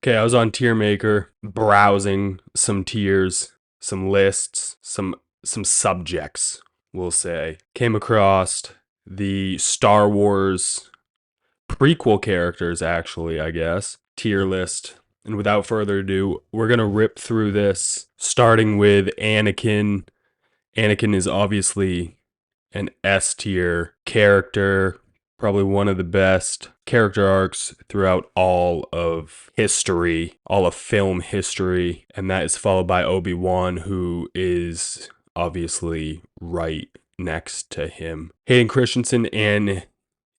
Okay, I was on Tier Maker browsing some tiers, some lists, some subjects, we'll say. Came across the Star Wars prequel characters, actually, I guess, tier list. And without further ado, we're going to rip through this, starting with Anakin. Anakin is obviously an S tier character, probably one of the best character arcs throughout all of history, all of film history. And that is followed by Obi-Wan, who is obviously right next to him. Hayden Christensen and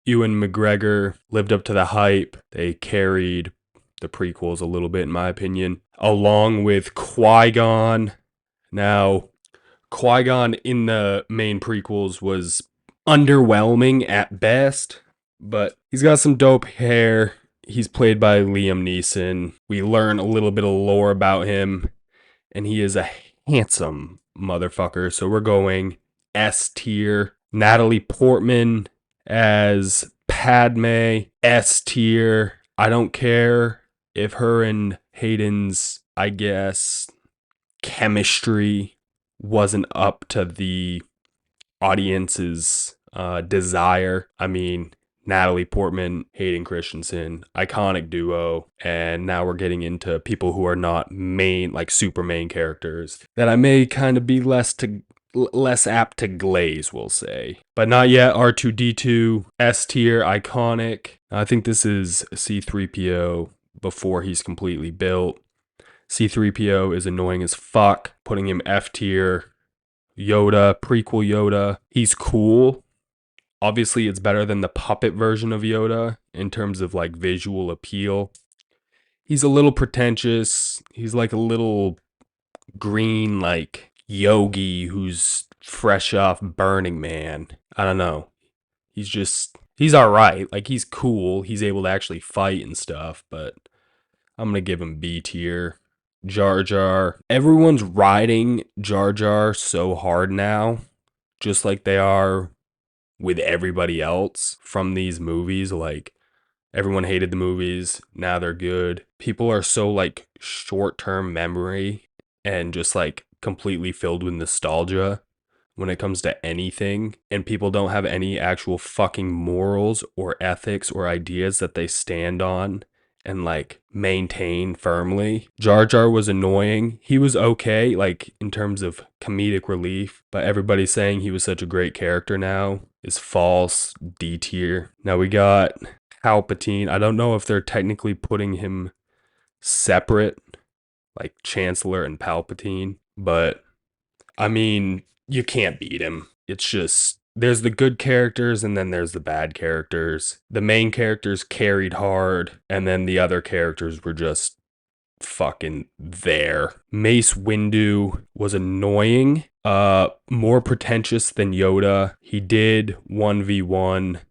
Ewan McGregor lived up to the hype. They carried the prequels a little bit, in my opinion, along with Qui-Gon. Now, Qui-Gon in the main prequels was underwhelming at best, but he's got some dope hair. He's played by Liam Neeson. We learn a little bit of lore about him, and he is a handsome motherfucker. So we're going S tier. Natalie Portman as Padme, S tier. I don't care if her and Hayden's, I guess, chemistry wasn't up to the audience's desire. I mean, Natalie Portman, Hayden Christensen, iconic duo. And now we're getting into people who are not main, like super main characters that I may kind of be less apt to glaze, we'll say. But not yet. R2D2, S tier, iconic. I think this is C3PO before he's completely built. C3PO is annoying as fuck, putting him F tier. Yoda, prequel Yoda, he's cool. Obviously, it's better than the puppet version of Yoda in terms of like visual appeal. He's a little pretentious. He's like a little green, like yogi who's fresh off Burning Man. I don't know. He's all right. Like, he's cool. He's able to actually fight and stuff, but I'm going to give him B tier. Jar Jar. Everyone's riding Jar Jar so hard now, just like they are with everybody else from these movies. Like, everyone hated the movies. Now they're good. People are so like short-term memory and just like completely filled with nostalgia when it comes to anything, and people don't have any actual fucking morals or ethics or ideas that they stand on and like maintain firmly. Jar Jar was annoying. He was okay, like in terms of comedic relief, but everybody saying he was such a great character now is false. D tier. Now we got Palpatine. I don't know if they're technically putting him separate, like Chancellor and Palpatine, but I mean, you can't beat him. It's just, there's the good characters and then there's the bad characters. The main characters carried hard, and then the other characters were just fucking there. Mace Windu was annoying, more pretentious than Yoda. He did 1v1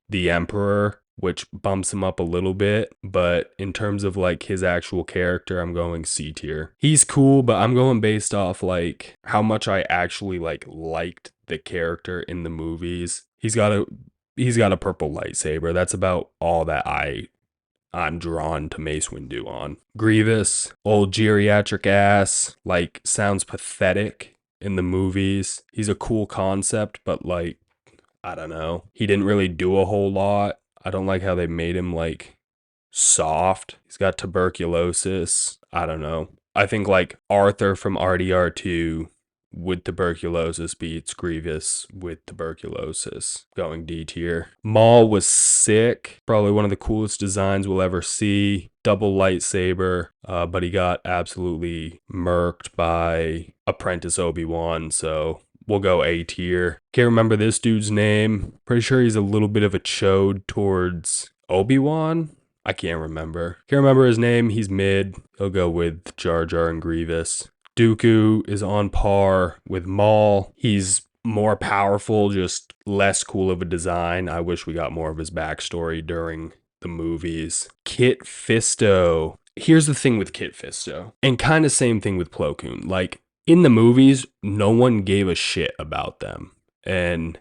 the Emperor, which bumps him up a little bit, but in terms of like his actual character, I'm going C tier. He's cool, but I'm going based off like how much I actually liked the character in the movies. He's got a purple lightsaber. That's about all that I'm drawn to Mace Windu on. Grievous, old geriatric ass, like sounds pathetic in the movies. He's a cool concept, but like, I don't know. He didn't really do a whole lot. I don't like how they made him like soft. He's got tuberculosis. I don't know. I think like Arthur from RDR2 with tuberculosis beats Grievous with tuberculosis. Going D tier. Maul was sick. Probably one of the coolest designs we'll ever see. Double lightsaber, but he got absolutely murked by Apprentice Obi-Wan, so we'll go A tier. Can't remember this dude's name. Pretty sure he's a little bit of a chode towards Obi-Wan. I can't remember. Can't remember his name. He's mid. He'll go with Jar Jar and Grievous. Dooku is on par with Maul. He's more powerful, just less cool of a design. I wish we got more of his backstory during the movies. Kit Fisto. Here's the thing with Kit Fisto, and kind of same thing with Plo Koon. Like, in the movies, no one gave a shit about them, and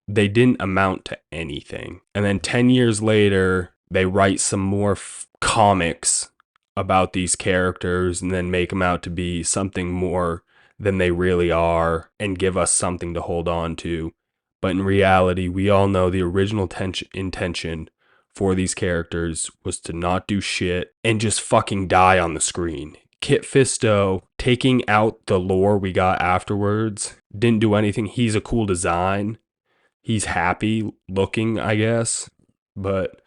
they didn't amount to anything. And then 10 years later, they write some more comics about these characters and then make them out to be something more than they really are and give us something to hold on to. But in reality, we all know the original intention for these characters was to not do shit and just fucking die on the screen. Kit Fisto, taking out the lore we got afterwards, didn't do anything. He's a cool design. He's happy looking, I guess. But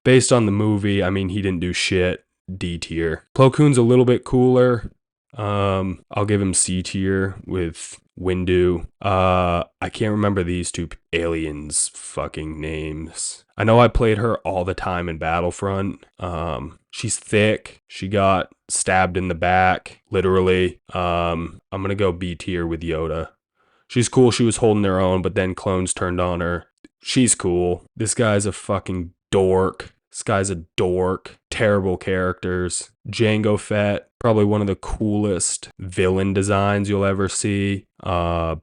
based on the movie, I mean, he didn't do shit. D tier. Plo Koon's a little bit cooler. I'll give him C tier with Windu. I can't remember these two aliens' fucking names. I know I played her all the time in Battlefront. She's thick. She got stabbed in the back, literally. I'm gonna go B tier with Yoda. She's cool. She was holding her own, but then clones turned on her. She's cool. This guy's a fucking dork. This guy's a dork. Terrible characters. Jango Fett, probably one of the coolest villain designs you'll ever see.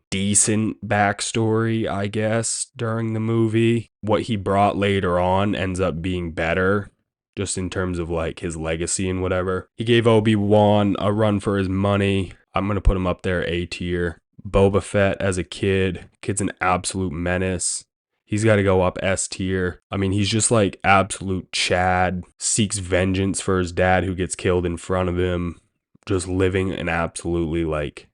Decent backstory, I guess, during the movie. What he brought later on ends up being better, just in terms of like his legacy and whatever. He gave Obi-Wan a run for his money. I'm going to put him up there A tier. Boba Fett as a kid's an absolute menace. He's got to go up S tier. I mean, he's just like absolute Chad, seeks vengeance for his dad who gets killed in front of him, just living an absolutely like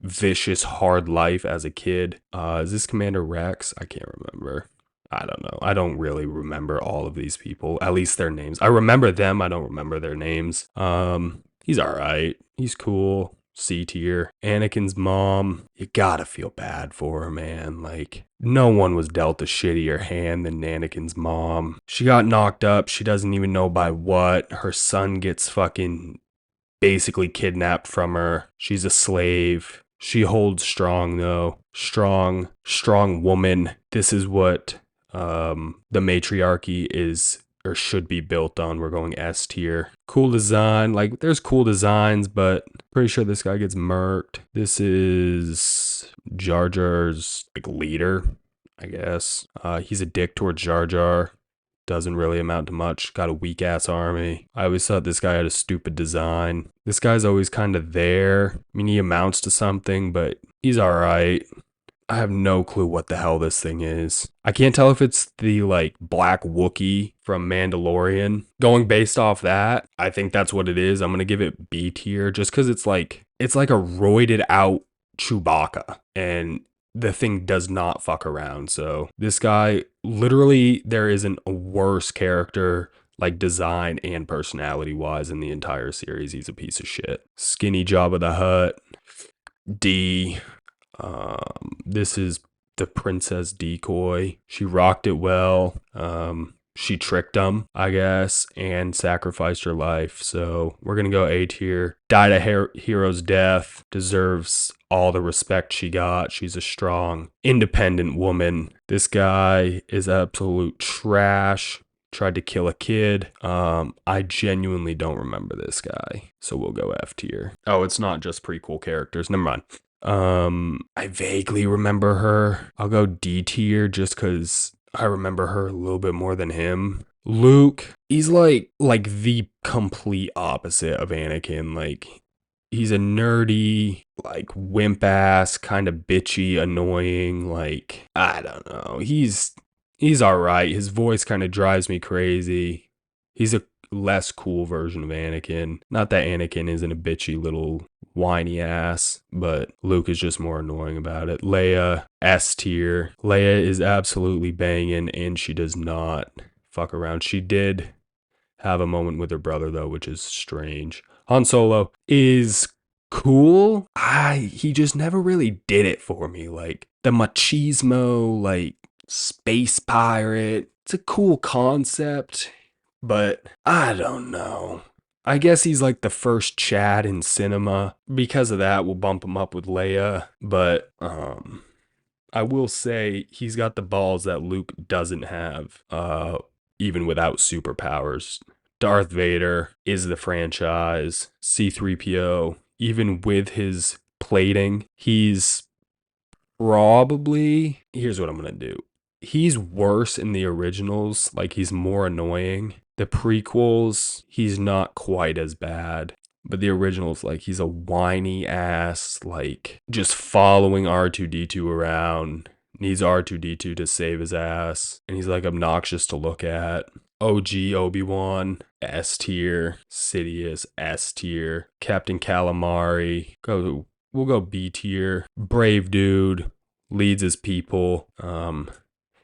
vicious, hard life as a kid. Is this Commander Rex? I can't remember. I don't know. I don't really remember all of these people, at least their names. I remember them. I don't remember their names. He's all right. He's cool. C tier. Anakin's mom, you gotta feel bad for her, man. Like, no one was dealt a shittier hand than Anakin's mom. She got knocked up. She doesn't even know by what. Her son gets fucking basically kidnapped from her. She's a slave. She holds strong, though. Strong woman. This is what the matriarchy is or should be built on. We're going S tier. Cool design. Like, there's cool designs, but pretty sure this guy gets murked. This is Jar Jar's like leader, I guess. He's a dick towards Jar Jar. Doesn't really amount to much. Got a weak ass army. I always thought this guy had a stupid design. This guy's always kind of there. I mean, he amounts to something, but he's all right. I have no clue what the hell this thing is. I can't tell if it's the like black Wookiee from Mandalorian. Going based off that, I think that's what it is. I'm going to give it B tier just because it's like a roided out Chewbacca and the thing does not fuck around. So this guy, literally, there isn't a worse character like design and personality wise in the entire series. He's a piece of shit. Skinny Jabba the Hutt. D. This is the Princess Decoy. She rocked it well. She tricked him, I guess, and sacrificed her life. So we're going to go A tier. Died a hero's death. Deserves all the respect she got. She's a strong, independent woman. This guy is absolute trash. Tried to kill a kid. I genuinely don't remember this guy. So we'll go F tier. Oh, it's not just prequel characters. Never mind. I vaguely remember her. I'll go D tier just because I remember her a little bit more than him. Luke, he's like the complete opposite of Anakin. Like, he's a nerdy, like wimp ass, kind of bitchy, annoying. Like, I don't know. He's all right. His voice kind of drives me crazy. He's a less cool version of Anakin. Not that Anakin isn't a bitchy little whiny ass, but Luke is just more annoying about it. Leia, S tier. Leia is absolutely banging and she does not fuck around. She did have a moment with her brother though, which is strange. Han Solo is cool. He just never really did it for me. Like the machismo, like space pirate. It's a cool concept, but I don't know. I guess he's like the first Chad in cinema. Because of that, we'll bump him up with Leia. But I will say he's got the balls that Luke doesn't have, even without superpowers. Darth Vader is the franchise. C-3PO, even with his plating, he's probably... Here's what I'm going to do. He's worse in the originals. Like, he's more annoying. The prequels, he's not quite as bad. But the original's like he's a whiny ass, like just following R2D2 around. Needs R2D2 to save his ass. And he's like obnoxious to look at. OG Obi-Wan, S tier. Sidious, S tier. Captain Calamari, we'll go B tier. Brave dude, leads his people.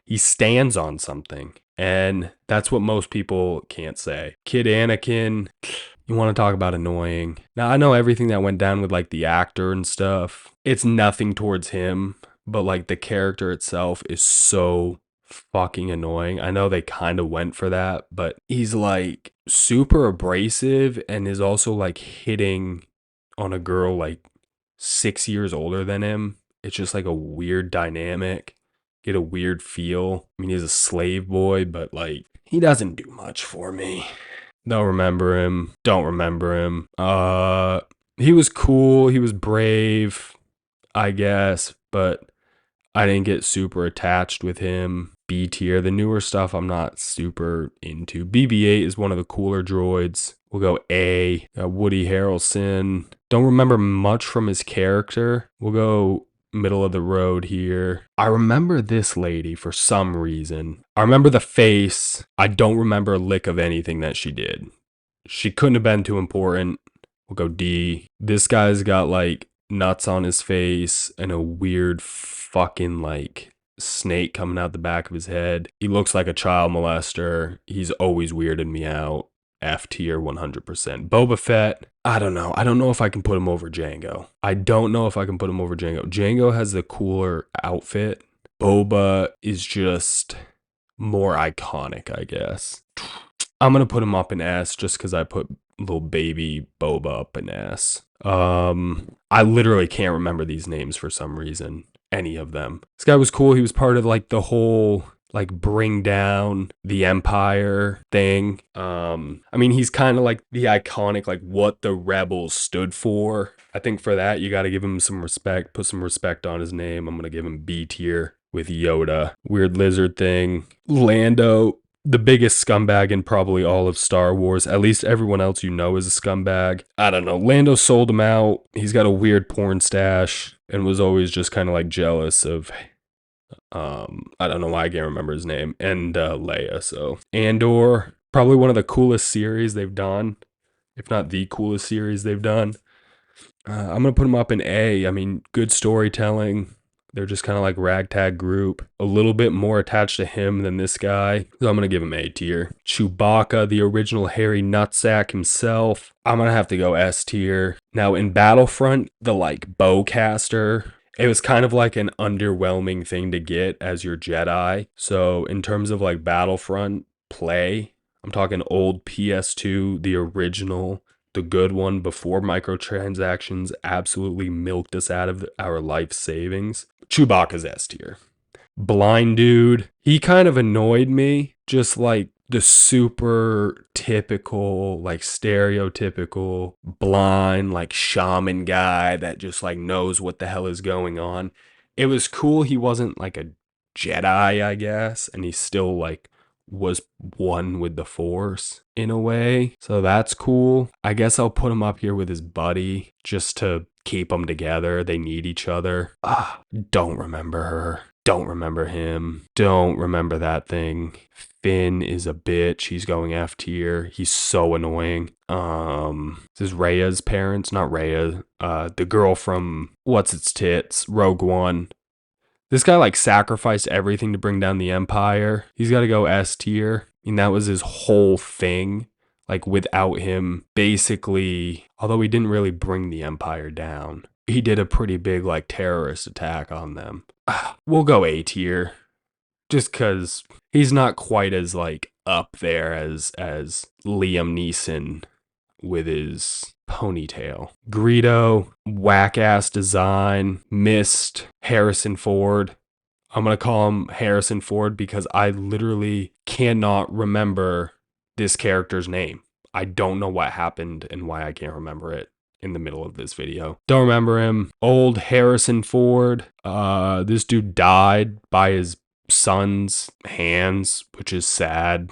He stands on something. And that's what most people can't say. Kid Anakin, you want to talk about annoying. Now, I know everything that went down with like the actor and stuff. It's nothing towards him, but like the character itself is so fucking annoying. I know they kind of went for that, but he's like super abrasive and is also like hitting on a girl like 6 years older than him. It's just like a weird dynamic. Get a weird feel. I mean, he's a slave boy, but like he doesn't do much for me. Don't remember him. He was cool. He was brave, I guess, but I didn't get super attached with him. B tier. The newer stuff I'm not super into. BB-8 is one of the cooler droids. We'll go A. Woody Harrelson. Don't remember much from his character. We'll go middle of the road here. I remember this lady for some reason. I remember the face. I don't remember a lick of anything that she did. She couldn't have been too important. We'll go D. This guy's got like nuts on his face and a weird fucking like snake coming out the back of his head. He looks like a child molester. He's always weirded me out. F tier 100%. Boba Fett, I don't know. I don't know if I can put him over Jango. Jango has the cooler outfit. Boba is just more iconic, I guess. I'm going to put him up in S just because I put little baby Boba up in S. I literally can't remember these names for some reason. Any of them. This guy was cool. He was part of like the whole like bring down the Empire thing. I mean, he's kind of like the iconic, like what the rebels stood for. I think for that, you got to give him some respect, put some respect on his name. I'm going to give him B tier with Yoda. Weird lizard thing. Lando, the biggest scumbag in probably all of Star Wars. At least everyone else you know is a scumbag. I don't know. Lando sold him out. He's got a weird porn stash and was always just kind of like jealous of I don't know why I can't remember his name, and Leia. So Andor, probably one of the coolest series they've done, if not the coolest series they've done. I'm gonna put them up in A. I mean, good storytelling. They're just kind of like ragtag group. A little bit more attached to him than this guy, so I'm gonna give him A tier. Chewbacca, the original hairy nutsack himself, I'm gonna have to go S tier. Now in Battlefront, the like bowcaster, it was kind of like an underwhelming thing to get as your Jedi. So in terms of like Battlefront play, I'm talking old PS2, the original, the good one before microtransactions absolutely milked us out of our life savings. Chewbacca's S tier. Blind dude, he kind of annoyed me, just like the super typical, like stereotypical blind, like shaman guy that just like knows what the hell is going on. It was cool he wasn't like a Jedi, I guess, and he still like was one with the Force in a way. So that's cool. I guess I'll put him up here with his buddy just to keep them together. They need each other. Don't remember her. Don't remember him. Don't remember that thing. Finn is a bitch. He's going F tier. He's so annoying. This is Rhea's parents, not Rhea. The girl from What's Its Tits, Rogue One. This guy like sacrificed everything to bring down the Empire. He's got to go S tier. I mean, that was his whole thing. Like without him, basically, although he didn't really bring the Empire down, he did a pretty big like terrorist attack on them. We'll go A tier. Just because he's not quite as like up there as Liam Neeson with his ponytail. Greedo, whack ass design, missed Harrison Ford. I'm gonna call him Harrison Ford because I literally cannot remember this character's name. I don't know what happened and why I can't remember it in the middle of this video. Don't remember him. Old Harrison Ford. This dude died by his son's hands, which is sad.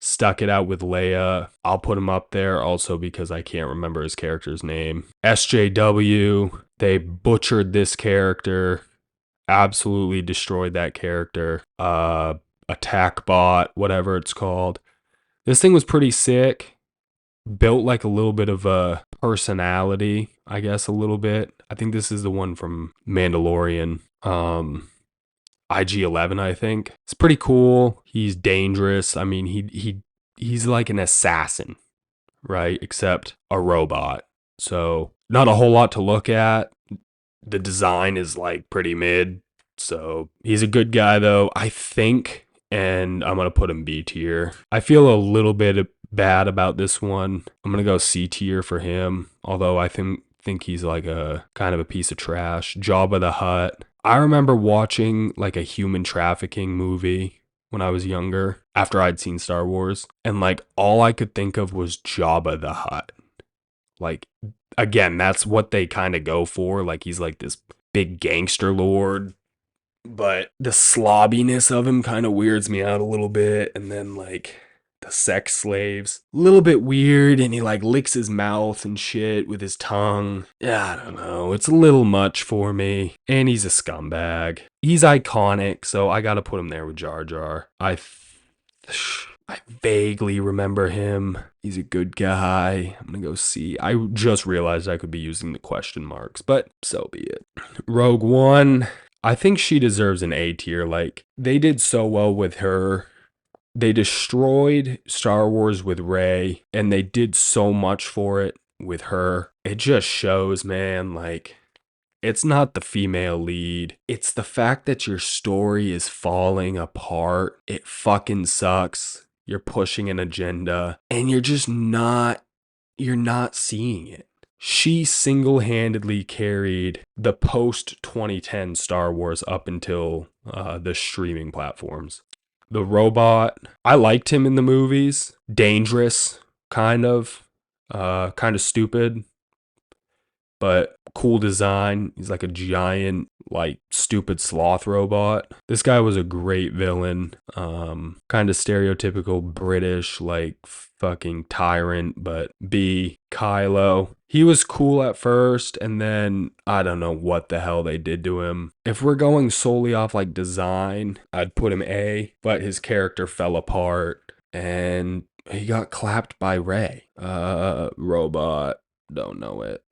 stuck it out with Leia. I'll put him up there also because I can't remember his character's name. SJW, they butchered this character, absolutely destroyed that character. Attack Bot, whatever it's called. This thing was pretty sick. Built like a little bit of a personality, I guess, a little bit. I think this is the one from Mandalorian. IG-11, I think. It's pretty cool. He's dangerous. I mean, he's like an assassin, right? Except a robot. So not a whole lot to look at. The design is like pretty mid. So he's a good guy though, I think. And I'm gonna put him B tier. I feel a little bit bad about this one. I'm gonna go C tier for him. Although I think he's like a kind of a piece of trash. Jabba the Hutt. I remember watching like a human trafficking movie when I was younger after I'd seen Star Wars. And like all I could think of was Jabba the Hutt. Like, again, that's what they kind of go for. Like he's like this big gangster lord. But the slobbiness of him kind of weirds me out a little bit. And then like the sex slaves, a little bit weird, and he like licks his mouth and shit with his tongue. Yeah, I don't know. It's a little much for me. And he's a scumbag. He's iconic, so I gotta put him there with Jar Jar. I vaguely remember him. He's a good guy. I'm gonna go see. I just realized I could be using the question marks, but so be it. Rogue One. I think she deserves an A tier. Like, they did so well with her. They destroyed Star Wars with Rey, and they did so much for it with her. It just shows, man, like, it's not the female lead. It's the fact that your story is falling apart. It fucking sucks. You're pushing an agenda, and you're not seeing it. She single-handedly carried the post-2010 Star Wars up until the streaming platforms. The robot, I liked him in the movies. Dangerous, kind of stupid, but cool design. He's like a giant, like, stupid sloth robot. This guy was a great villain. Kind of stereotypical British, like, fucking tyrant, but B, Kylo. He was cool at first, and then I don't know what the hell they did to him. If we're going solely off like design, I'd put him A, but his character fell apart, and he got clapped by Rey. Robot, don't know it.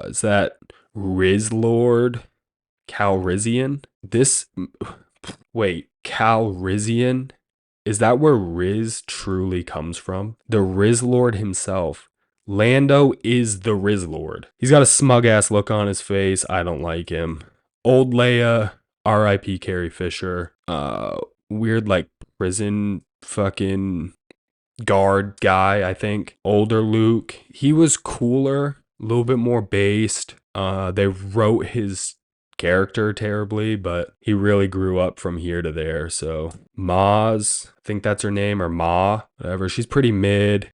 Is that Rizlord? Calrissian? Calrissian? Is that where Riz truly comes from? The Rizlord himself. Lando is the Rizlord. He's got a smug ass look on his face. I don't like him. Old Leia, R.I.P. Carrie Fisher. Weird like prison fucking guard guy, I think. Older Luke. He was cooler, a little bit more based. They wrote his character terribly, but he really grew up from here to there. So Maz, I think that's her name, or Ma, whatever. She's pretty mid.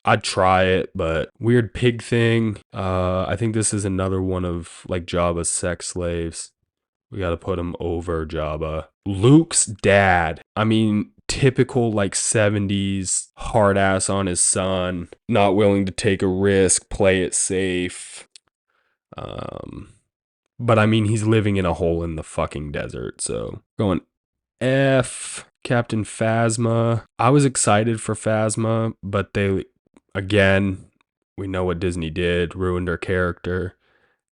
I'd try it, but weird pig thing. I think this is another one of like Jabba's sex slaves. We gotta put him over Jabba. Luke's dad. I mean, typical like 70s hard ass on his son, not willing to take a risk, play it safe. But I mean, he's living in a hole in the fucking desert, so going F. Captain Phasma. I was excited for Phasma, but again, we know what Disney did, ruined her character.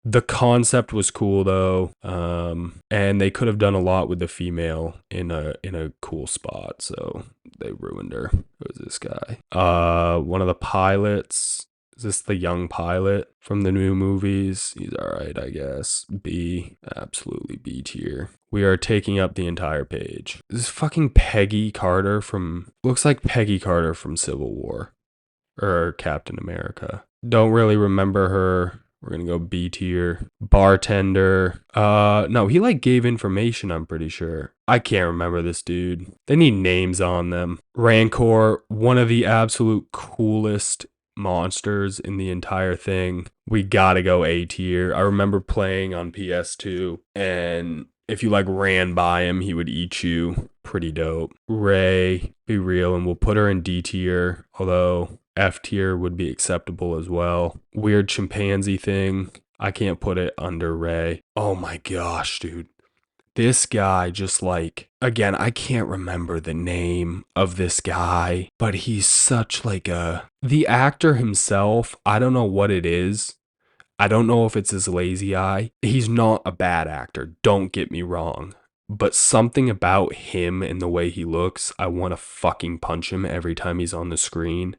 The concept was cool though, and they could have done a lot with the female in a cool spot, so they ruined her. Who is this guy? One of the pilots. Is this the young pilot from the new movies? He's alright, I guess. B. Absolutely B tier. We are taking up the entire page. This is fucking Peggy Carter looks like Peggy Carter from Civil War. Or Captain America. Don't really remember her. We're gonna go B tier. Bartender. No, he like gave information, I'm pretty sure. I can't remember this dude. They need names on them. Rancor, one of the absolute coolest monsters in the entire thing. We gotta go A tier. I remember playing on PS2, and if you like ran by him, he would eat you pretty dope. Rey, be real, and we'll put her in D tier, although F tier would be acceptable as well. Weird chimpanzee thing. I can't put it under Rey. Oh my gosh, dude. This guy just like, again, I can't remember the name of this guy, but he's such like the actor himself, I don't know what it is. I don't know if it's his lazy eye. He's not a bad actor, don't get me wrong. But something about him and the way he looks, I want to fucking punch him every time he's on the screen.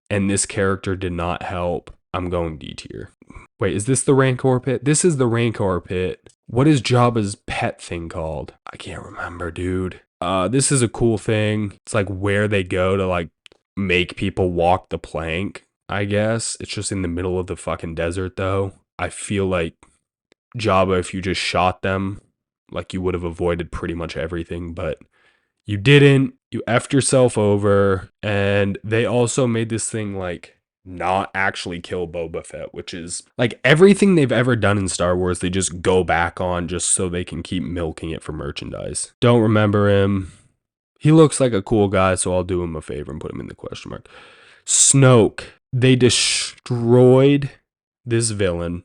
And this character did not help. I'm going D tier. Wait, is this the Rancor pit? This is the Rancor pit. What is Jabba's pet thing called? I can't remember, dude. This is a cool thing. It's like where they go to like make people walk the plank, I guess. It's just in the middle of the fucking desert though. I feel like Jabba, if you just shot them, like you would have avoided pretty much everything, but you didn't. You effed yourself over. And they also made this thing like not actually kill Boba Fett, which is like everything they've ever done in Star Wars, they just go back on just so they can keep milking it for merchandise. Don't remember him. He looks like a cool guy, so I'll do him a favor and put him in the question mark. Snoke. They destroyed this villain.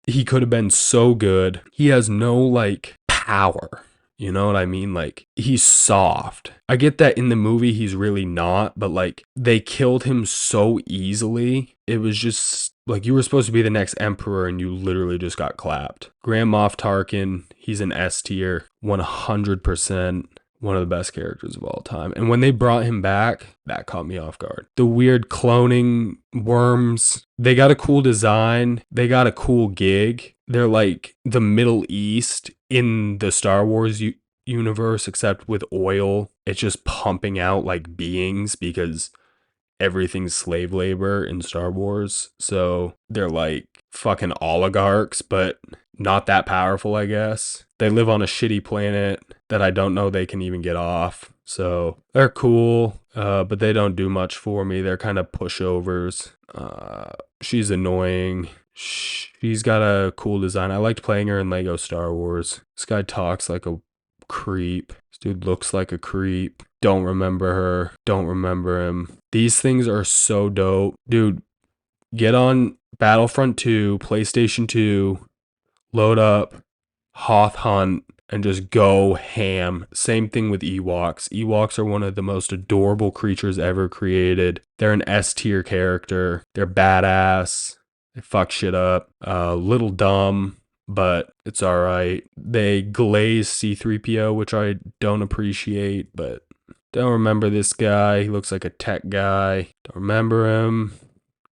He could have been so good. He has no like power. You know what I mean? Like, he's soft. I get that in the movie he's really not, but like, they killed him so easily. It was just like, you were supposed to be the next emperor and you literally just got clapped. Grand Moff Tarkin, he's an S tier, 100%. One of the best characters of all time. And when they brought him back, that caught me off guard. The weird cloning worms, they got a cool design. They got a cool gig. They're like the Middle East in the Star Wars universe, except with oil. It's just pumping out like beings because everything's slave labor in Star Wars. So they're like fucking oligarchs, but not that powerful, I guess. They live on a shitty planet that I don't know they can even get off. So they're cool, but they don't do much for me. They're kind of pushovers. She's annoying. She's got a cool design. I liked playing her in Lego Star Wars. This guy talks like a creep. This dude looks like a creep. Don't remember her. Don't remember him. These things are so dope. Dude, get on Battlefront 2, PlayStation 2, load up Hoth Hunt, and just go ham. Same thing with Ewoks. Ewoks are one of the most adorable creatures ever created. They're an S tier character. They're badass. They fuck shit up. Little dumb, but it's alright. They glaze C-3PO, which I don't appreciate, but don't remember this guy. He looks like a tech guy. Don't remember him.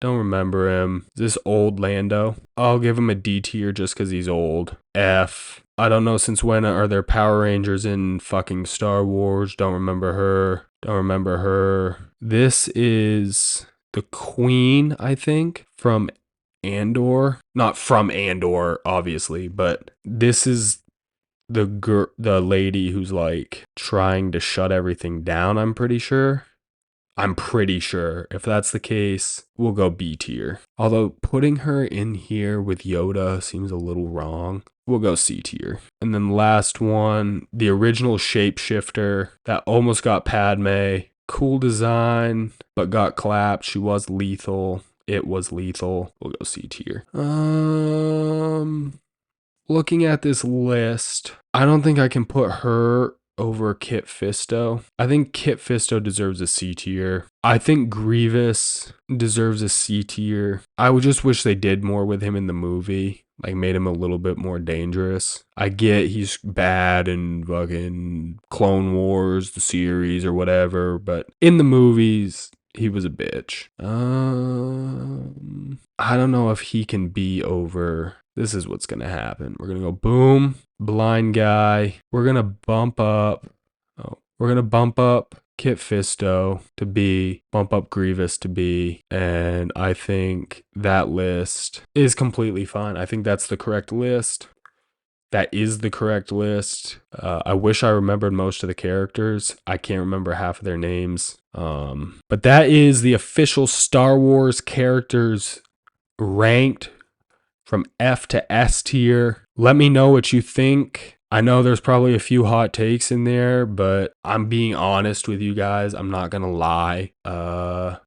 Don't remember him. Is this old Lando? I'll give him a D tier just because he's old. F. I don't know since when are there Power Rangers in fucking Star Wars. Don't remember her. Don't remember her. This is the Queen, I think, from Andor. Not from Andor, obviously, but this is the lady who's like trying to shut everything down, I'm pretty sure. If that's the case, we'll go B tier. Although putting her in here with Yoda seems a little wrong. We'll go C tier. And then last one, the original shapeshifter that almost got Padme. Cool design, but got clapped. She was lethal. It was lethal. We'll go C tier. Looking at this list, I don't think I can put her over Kit Fisto. I think Kit Fisto deserves a C tier. I think Grievous deserves a C tier. I would just wish they did more with him in the movie. Like made him a little bit more dangerous. I get he's bad in fucking Clone Wars, the series or whatever, but in the movies, he was a bitch. I don't know if he can be over. This is what's going to happen. We're going to go boom, blind guy. We're going to bump up. Kit Fisto to B, bump up Grievous to B, and I think that list is completely fine. I think that's the correct list. That is the correct list. I wish I remembered most of the characters. I can't remember half of their names. But that is the official Star Wars characters ranked from F to S tier. Let me know what you think. I know there's probably a few hot takes in there, but I'm being honest with you guys. I'm not gonna lie.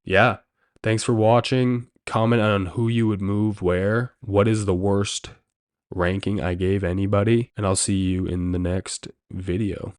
Yeah. Thanks for watching. Comment on who you would move where. What is the worst ranking I gave anybody? And I'll see you in the next video.